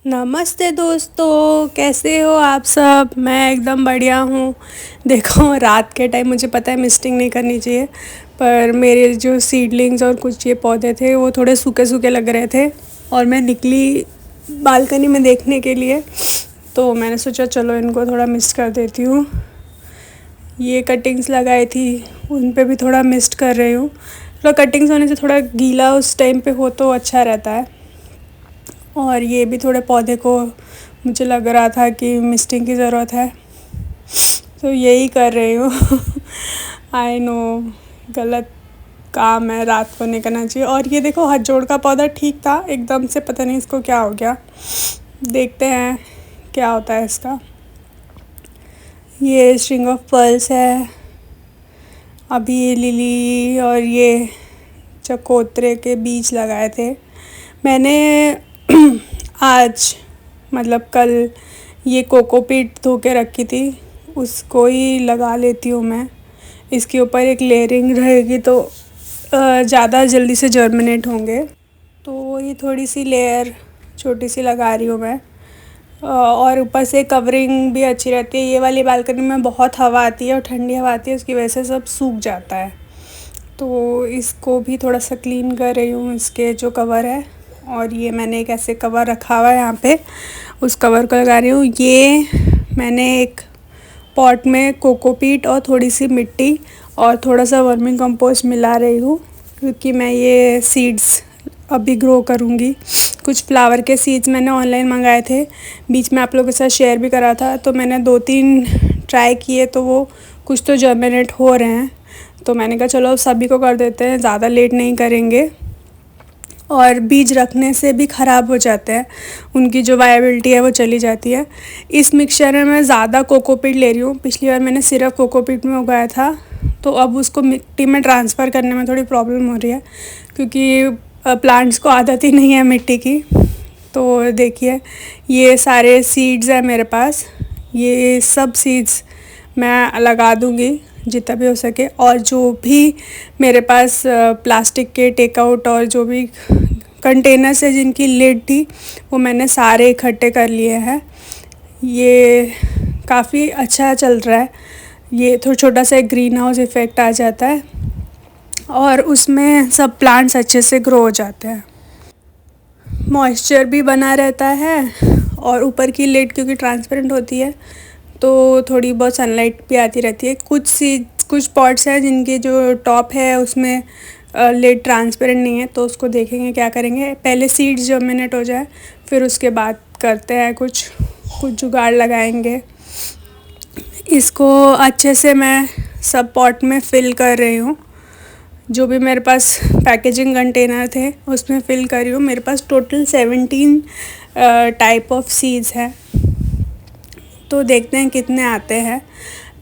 नमस्ते दोस्तों, कैसे हो आप सब। मैं एकदम बढ़िया हूँ। देखो, रात के टाइम मुझे पता है मिस्टिंग नहीं करनी चाहिए, पर मेरे जो सीडलिंग्स और कुछ ये पौधे थे वो थोड़े सूखे सूखे लग रहे थे और मैं निकली बालकनी में देखने के लिए। तो मैंने सोचा चलो इनको थोड़ा मिस्ट कर देती हूँ। ये कटिंग्स लगाई थी उन पे भी थोड़ा मिस्ट कर रही हूँ। थोड़ा कटिंग्स होने से थोड़ा गीला उस टाइम पे हो तो अच्छा रहता है। और ये भी थोड़े पौधे को मुझे लग रहा था कि मिस्टिंग की ज़रूरत है, तो यही कर रही हूँ। आई नो, गलत काम है, रात को नहीं करना चाहिए। और ये देखो, हाथ जोड़ का पौधा ठीक था, एकदम से पता नहीं इसको क्या हो गया। देखते हैं क्या होता है इसका। ये स्ट्रिंग ऑफ पर्ल्स है। अभी ये लिली और ये चकोतरे के बीज लगाए थे मैंने। आज मतलब कल ये कोकोपीट धो के रखी थी, उसको ही लगा लेती हूँ मैं। इसके ऊपर एक लेयरिंग रहेगी तो ज़्यादा जल्दी से जर्मिनेट होंगे। तो ये थोड़ी सी लेयर छोटी सी लगा रही हूँ मैं। और ऊपर से कवरिंग भी अच्छी रहती है। ये वाली बालकनी में बहुत हवा आती है और ठंडी हवा आती है, उसकी वजह से सब सूख जाता है। तो इसको भी थोड़ा सा क्लीन कर रही हूँ, इसके जो कवर है। और ये मैंने एक ऐसे कवर रखा हुआ है यहाँ पे, उस कवर को लगा रही हूँ। ये मैंने एक पॉट में कोकोपीट और थोड़ी सी मिट्टी और थोड़ा सा वर्मी कंपोस्ट मिला रही हूँ, क्योंकि मैं ये सीड्स अभी ग्रो करूँगी। कुछ फ्लावर के सीड्स मैंने ऑनलाइन मंगाए थे, बीच में आप लोगों के साथ शेयर भी करा था। तो मैंने 2-3 ट्राई किए तो वो कुछ तो जर्मिनेट हो रहे हैं। तो मैंने कहा चलो सभी को कर देते हैं, ज़्यादा लेट नहीं करेंगे। और बीज रखने से भी ख़राब हो जाते हैं, उनकी जो वायबिलिटी है वो चली जाती है। इस मिक्सचर में मैं ज़्यादा कोकोपीट ले रही हूँ। पिछली बार मैंने सिर्फ कोकोपीट में उगाया था, तो अब उसको मिट्टी में ट्रांसफ़र करने में थोड़ी प्रॉब्लम हो रही है, क्योंकि प्लांट्स को आदत ही नहीं है मिट्टी की। तो देखिए, ये सारे सीड्स हैं मेरे पास। ये सब सीड्स मैं लगा दूँगी जितना भी हो सके। और जो भी मेरे पास प्लास्टिक के टेकआउट और जो भी कंटेनर्स है जिनकी लिड थी, वो मैंने सारे इकट्ठे कर लिए हैं। ये काफ़ी अच्छा चल रहा है। ये थोड़ा छोटा सा एक ग्रीन हाउस इफ़ेक्ट आ जाता है और उसमें सब प्लांट्स अच्छे से ग्रो हो जाते हैं। मॉइस्चर भी बना रहता है और ऊपर की लिड क्योंकि ट्रांसपेरेंट होती है तो थोड़ी बहुत सनलाइट भी आती रहती है। कुछ पॉट्स हैं जिनके जो टॉप है उसमें लिड ट्रांसपेरेंट नहीं है, तो उसको देखेंगे क्या करेंगे। पहले सीड्स जर्मिनेट हो जाए, फिर उसके बाद करते हैं कुछ जुगाड़ लगाएंगे। इसको अच्छे से मैं सब पॉट में फ़िल कर रही हूँ। जो भी मेरे पास पैकेजिंग कंटेनर थे उसमें फ़िल कर रही हूँ। मेरे पास टोटल 17 टाइप ऑफ सीड्स हैं, तो देखते हैं कितने आते हैं।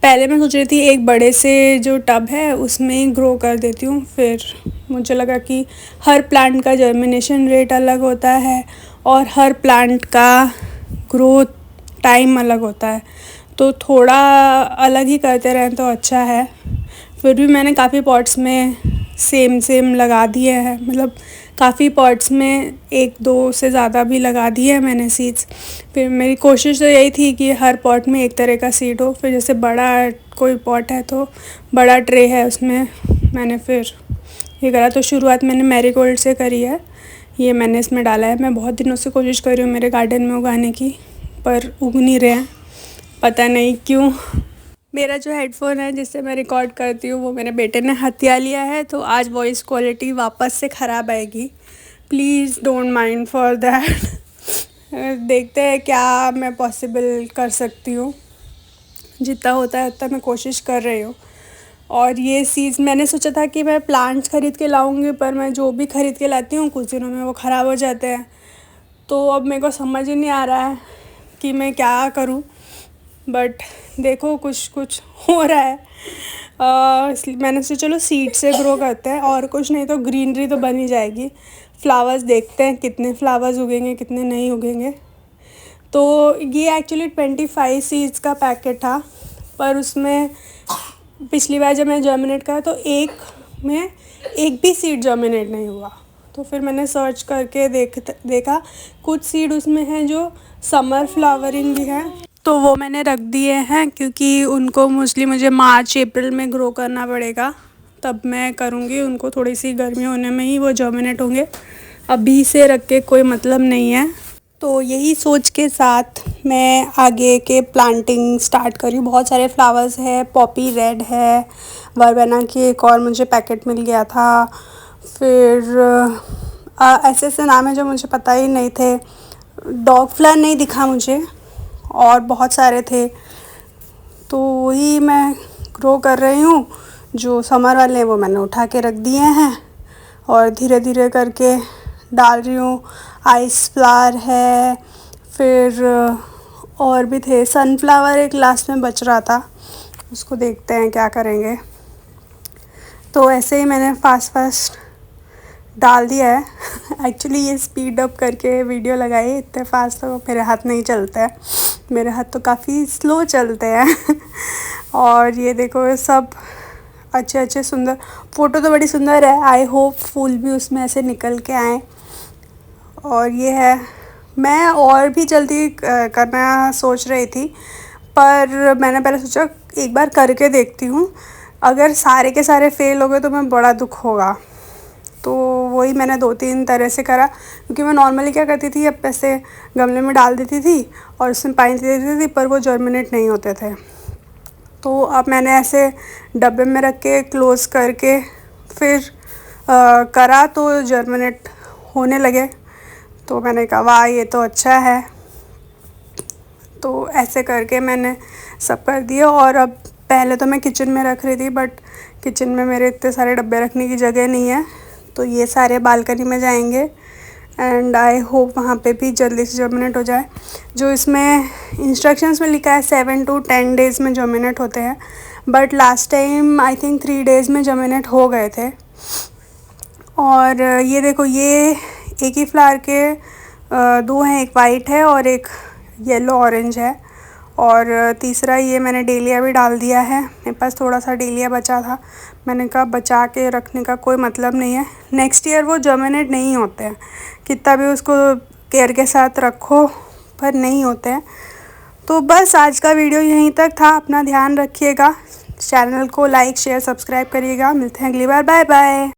पहले मैं सोच रही थी एक बड़े से जो टब है उसमें ही ग्रो कर देती हूँ, फिर मुझे लगा कि हर प्लांट का जर्मिनेशन रेट अलग होता है और हर प्लांट का ग्रोथ टाइम अलग होता है, तो थोड़ा अलग ही करते रहें तो अच्छा है। फिर भी मैंने काफ़ी पॉट्स में सेम लगा दिए हैं, मतलब काफ़ी पॉट्स में 1-2 से ज़्यादा भी लगा दिए हैं मैंने सीड्स। फिर मेरी कोशिश तो यही थी कि हर पॉट में एक तरह का सीड हो। फिर जैसे बड़ा कोई पॉट है तो बड़ा ट्रे है, उसमें मैंने फिर ये करा। तो शुरुआत मैंने मैरीगोल्ड से करी है, ये मैंने इसमें डाला है। मैं बहुत दिनों से कोशिश कर रही हूँ मेरे गार्डन में उगाने की, पर उग नहीं रहे हैं, पता नहीं क्यों। मेरा जो हेडफ़ोन है जिससे मैं रिकॉर्ड करती हूँ वो मेरे बेटे ने हथिया लिया है, तो आज वॉइस क्वालिटी वापस से ख़राब आएगी। Please don't mind for that. देखते हैं क्या मैं पॉसिबल कर सकती हूँ, जितना होता है उतना मैं कोशिश कर रही हूँ। और ये सीड्स मैंने सोचा था कि मैं प्लांट्स ख़रीद के लाऊंगी, पर मैं जो भी ख़रीद के लाती हूँ कुछ दिनों में वो ख़राब हो जाते हैं। तो अब मेरे को समझ ही नहीं आ रहा है कि मैं क्या करूँ, बट देखो कुछ हो रहा है। इसलिए मैंने सोचा चलो सीड से ग्रो करते हैं, और कुछ नहीं तो ग्रीनरी तो बन ही जाएगी। फ्लावर्स देखते हैं कितने फ्लावर्स उगेंगे कितने नहीं उगेंगे। तो ये एक्चुअली 25 सीड्स का पैकेट था, पर उसमें पिछली बार जब मैं जर्मिनेट करा तो एक में एक भी सीड जर्मिनेट नहीं हुआ। तो फिर मैंने सर्च करके देखा कुछ सीड उसमें हैं जो समर फ्लावरिंग भी है, तो वो मैंने रख दिए हैं क्योंकि उनको मोस्टली मुझे मार्च अप्रैल में ग्रो करना पड़ेगा, तब मैं करूँगी उनको। थोड़ी सी गर्मी होने में ही वो जर्मिनेट होंगे, अभी से रख के कोई मतलब नहीं है। तो यही सोच के साथ मैं आगे के प्लांटिंग स्टार्ट करी। बहुत सारे फ्लावर्स है, पॉपी रेड है, वर्बेना की एक और मुझे पैकेट मिल गया था, फिर ऐसे ऐसे नाम है जो मुझे पता ही नहीं थे। डॉग फ्लावर नहीं दिखा मुझे, और बहुत सारे थे, तो वही मैं ग्रो कर रही हूँ। जो समर वाले हैं वो मैंने उठा के रख दिए हैं और धीरे धीरे करके डाल रही हूँ। आइस फ्लावर है, फिर और भी थे। सनफ्लावर एक लास्ट में बच रहा था, उसको देखते हैं क्या करेंगे। तो ऐसे ही मैंने फास्ट फास्ट डाल दिया है। एक्चुअली ये स्पीड अप करके वीडियो लगाई, इतने फास्ट तो मेरे हाथ नहीं चलता है, मेरे हाथ तो काफ़ी स्लो चलते हैं। और ये देखो ये सब अच्छे अच्छे सुंदर फ़ोटो तो बड़ी सुंदर है। आई होप फूल भी उसमें ऐसे निकल के आए। और ये है, मैं और भी जल्दी करना सोच रही थी, पर मैंने पहले सोचा एक बार करके देखती हूँ, अगर सारे के सारे फ़ेल हो गए तो मैं बड़ा दुख होगा। तो वही मैंने 2-3 तरह से करा, क्योंकि मैं नॉर्मली क्या करती थी, अब ऐसे गमले में डाल देती थी और उसमें पानी दे देती थी, पर वो जर्मिनेट नहीं होते थे। तो अब मैंने ऐसे डब्बे में रख के क्लोज़ करके फिर करा तो जर्मिनेट होने लगे। तो मैंने कहा वाह ये तो अच्छा है। तो ऐसे करके मैंने सब कर दिया। और अब पहले तो मैं किचन में रख रही थी, बट किचन में मेरे इतने सारे डब्बे रखने की जगह नहीं है, तो ये सारे बालकनी में जाएंगे। एंड आई होप वहाँ पे भी जल्दी से जर्मिनेट हो जाए। जो इसमें इंस्ट्रक्शंस में लिखा है 7 to 10 डेज़ में जर्मिनेट होते हैं, but last time I think 3 days में जर्मिनेट हो गए थे। और ये देखो, ये एक ही फ्लावर के दो हैं, एक वाइट है और एक येलो ऑरेंज है। और तीसरा ये मैंने डेलिया भी डाल दिया है। मेरे पास थोड़ा सा डेलिया बचा था, मैंने कहा बचा के रखने का कोई मतलब नहीं है, नेक्स्ट ईयर वो जर्मिनेट नहीं होते हैं, कितना भी उसको केयर के साथ रखो पर नहीं होते हैं। तो बस आज का वीडियो यहीं तक था। अपना ध्यान रखिएगा, चैनल को लाइक शेयर सब्सक्राइब करिएगा। मिलते हैं अगली बार, बाय बाय।